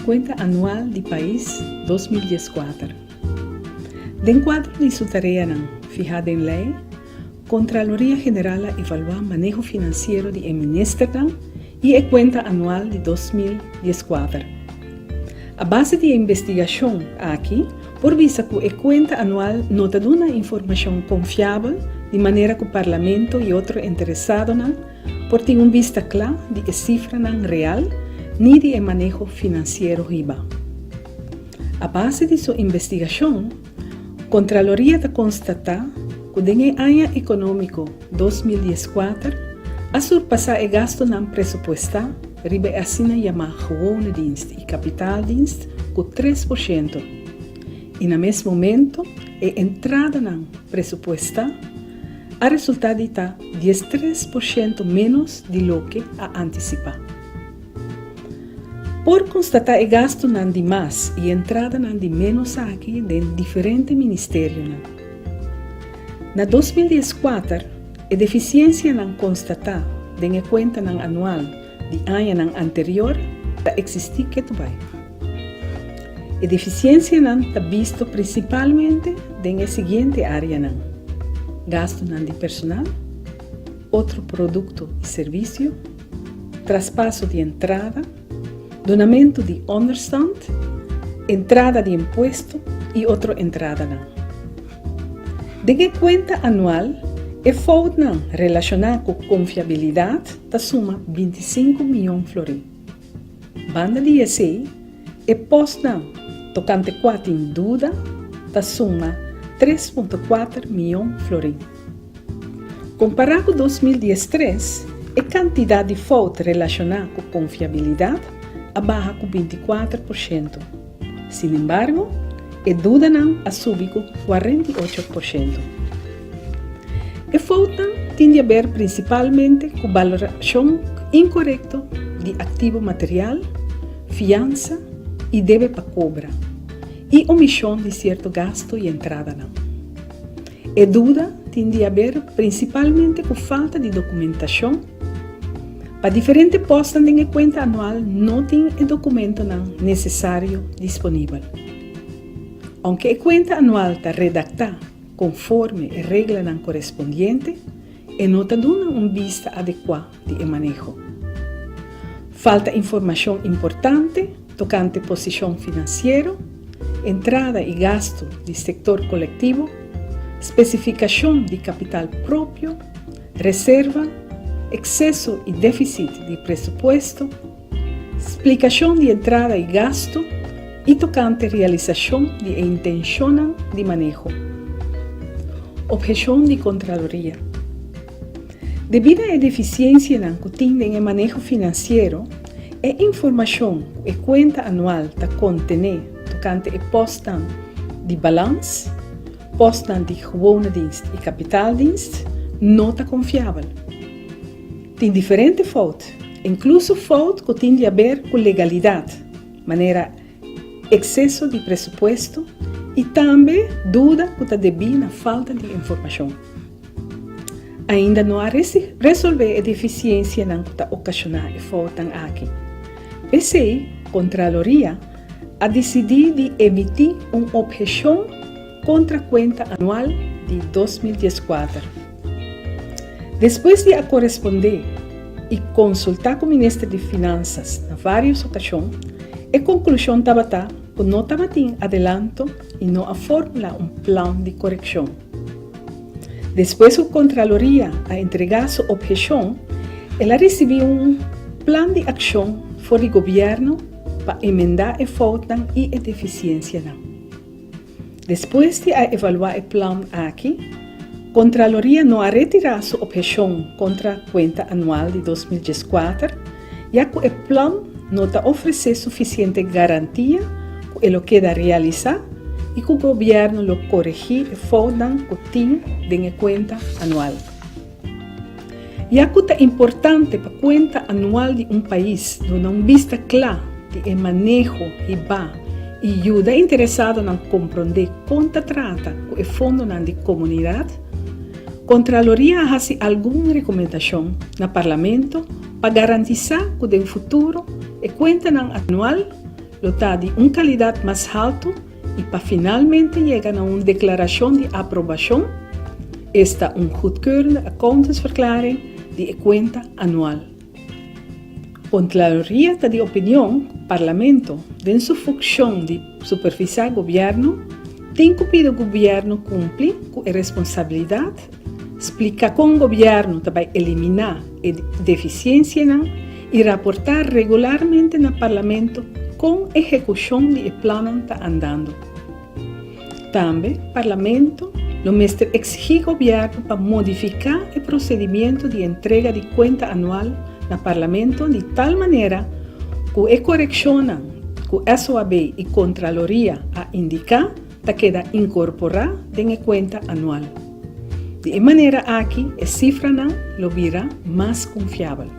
Cuenta Anual do País 2014. De enquadro de sua tarefa fijada em lei, Contraloria General evalua manejo financeiro de Ministério e a Cuenta Anual de 2014. A base de investigação aqui, por vista que a Cuenta Anual não dá uma informação confiável de maneira que o Parlamento e outros interessados por ter uma vista clara de a cifra real nem de manejo financeiro riba. A base de sua investigação, Contraloria está constatar que no ano econômico 2014, a surpassar o gasto presupuestal riba assina chamar gewone dienst e capitaldienst com 3%. E no mesmo momento, a entrada presupuestal a resultado está 13% menos de lo que a anticipar. Por constatar o gasto de mais e entrada de menos aqui de diferentes ministérios. Na 2014, a deficiência constatada na conta anual de ano anterior existe que também. A deficiência está vista principalmente na seguinte área: gasto de personal, outro produto e serviço, traspasso de entrada, donamento de understand, entrada de imposto e outra entrada. De conta anual, é falta relacionada com confiabilidade da suma 25 milhões de florins. Banda de ESI, é posta tocante quatro em dúvida da suma 3,4 milhões de florins. Comparado com 2013, a quantidade de falta relacionada com confiabilidade abaixa com 24%. Sin embargo, a dúvida a subir com 48%. A falta tem a ver principalmente com valoração incorreta de ativo material, fiança e deve para cobra, e omissão de certo gasto e entrada. A dúvida tem a ver principalmente com falta de documentação. Para diferentes postos em conta anual não tem o documento necessário disponível. Aunque a conta anual está redactada conforme a regra correspondente, não está dando uma vista adequada de manejo. Falta informação importante tocante posição financeira, entrada e gasto do setor coletivo, especificação de capital próprio, reserva, excesso e déficit de presupuesto, explicação de entrada e gasto e tocante realização de intenção de manejo. Objeção de Contraloria. Devido à deficiência que tem em manejo financeiro, a informação que a conta anual está contendo tocante a posta de balanço, posta de gewone dienst e capitaldienst não está confiável. Tem diferentes faltas, incluso faltas que têm a ver com legalidade, maneira excesso de presupuesto e também dúvida que está devido à falta de informação. Ainda não há resolver a deficiência que está ocasionada a falta aqui. PCI, Contraloria, a decidir de emitir uma objeção contra a conta anual de 2014. Depois de corresponder e consultar com o Ministério de Finanças em várias ocasiões, a conclusão estava que não estava tendo adelanto e não a formular um plano de correção. Depois que a Contraloria a entregar sua objeção, ela recebeu um plano de ação fora do governo para emendar a falta e a deficiência. Depois de evaluar o plano aqui, a Contraloria não a retirar sua objeção contra a conta anual de 2014, já que o plano não está oferecendo suficiente garantia que ele queda realizar e que o governo lo corrigir a falta que tem na conta anual. Já que é importante para a conta anual de um país dar uma vista clara de manejo riba e ajuda interessado em compreender quanto trata o fundo de comunidade, a Contraloria faz alguma recomendação no Parlamento para garantizar que no futuro a conta anual lo está de una calidad más alta y para finalmente llegar a una declaración de aprobación, está un goedkeurende accountantsverklaring de cuenta anual. Contraloría está de opinión, Parlamento, en su función de supervisar gobierno, tem que pedir gobierno cumplir con responsabilidad, explicar con gobierno para eliminar deficiencia y reportar regularmente en el Parlamento con ejecución de plano está andando. También Parlamento lo mestre exige gobierno para modificar el procedimiento de entrega de cuenta anual en el Parlamento de tal manera que correccionan que SOAB y Contraloría a indicar que queda incorporada en la cuenta anual. De manera aquí, la cifra lo verá más confiable.